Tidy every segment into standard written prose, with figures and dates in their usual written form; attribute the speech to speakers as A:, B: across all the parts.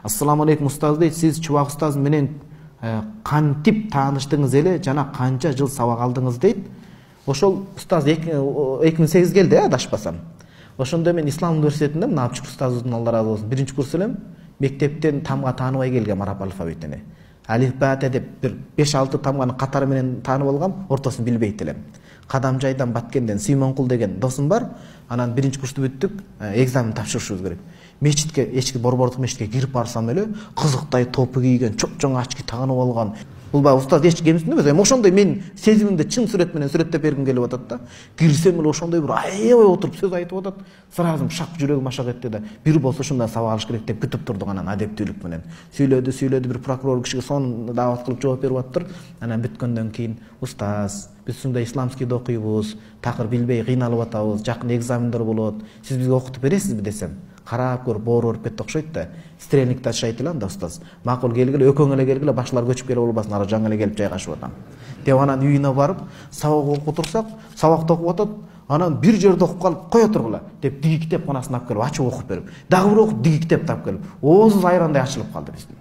A: Ассаламу алейкум устаз дейт, сиз Чубак устаз менен кантип тааныштыңыз эле жана канча жыл сабак алдыңыз дейт. Ошол устаз 2008 келди, адашпасам. Ошондо мен Ислам университетинде Напчык устазыбыздын Алла разы болсун, биринчи курс элем. Мектептен тамга тааныбай келгем араб алфавитини. Алиф бата деп бир 5-6 тамганы катары менен таанып алгам, ортосын билбейт элем. Кадамжайдан Баткенден Сүймөнкул деген досум бар. Анан биринчи курсту бүттүк, экзамен тапшырышыбыз керек. Мечитке, эчки борбордук мечитке кирип барсам эле, кызыктай топу кийген, чоң ачки таанып алган. Бул баягы устаз эч кемсиндүү эмес. Эми ошондой мен сезимимди чын сүрөт менен сүрөттөп бергим келип атат да. Кирсем эле ошондой бир аябай отуруп сөз айтып атат. Сразу шак жүрөгүм ашак этти да. Бир болсо ушундан сабак алыш керек деп күтүп турдук, анан адептүүлүк менен. Сүйлөдү бир прокурор кишиге сонун даават кылып жооп берип аттыр. Анан бүткөндөн кийин устаз, биз ушундай исламскийди окуйбуз, такыр билбей кыйналып атабыз, жакын экзамендер болот. Сиз бизге окутуп бересизби десем, карап көрүп боору ооруп кетти окшойт да. Стрелник ташайт эле анда устаз. Макул келгиле, өкөң эле келгиле, башлар көчүп келип болбасын, ара жаңы эле келип жайгашып атам. Деп анан үйүнө барып, сабак окуп турсак, сабакты окуп атат. Анан бир жерде окуп калып, кое тургула деп дигиктеп канасын алып келип ачып окуп берип, дагы бир окуп дигиктеп тап келип, оозубуз айрандай ачылып калды биздин.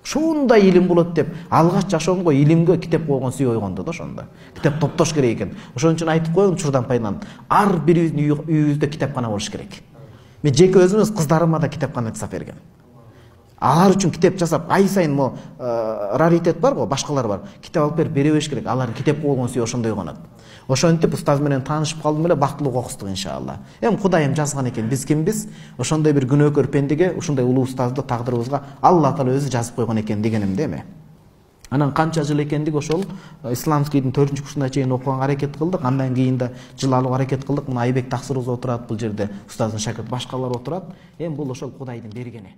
A: Ушундай илим болот деп алгач жашоомго илимге китеп койгон сүй ойгонду да ошондо. Китеп топтош керек экен. Ошон үчүн айтып коеюн чурдан пайдан. Ар бирибиздин үйүбүздө китепкана болуш керек. Мен жеке өзүмүз кыздарыма да китепкана жасап бергем. Алар үчүн китеп жасап, ай сайын мо раритет бар го, башкалар бар. Китеп алып бере беш керек. Алар китеп болгон сүй ошондой конот. Ошентип устаз менен таанышып калдым эле, бактылуу окустук иншалла. Эми Кудайым жазган экен, биз кимбиз? Ошондой бир күнөөкөр пендеге, ушундай улуу устазды тагдырыбызга Алла Таала өзү жазып койгон экен дегенимде эми. Анан канча жыл экендик ошол исламскийдин 4-чү курсуна чейин окуганга аракет кылдык. Андан кийин да жыл алууга аракет кылдык. Мына Айбек Таксырыбыз отурат бул жерде, устаздын шакырт башкалар отурат. Эми бул ошол Кудайдын бергени.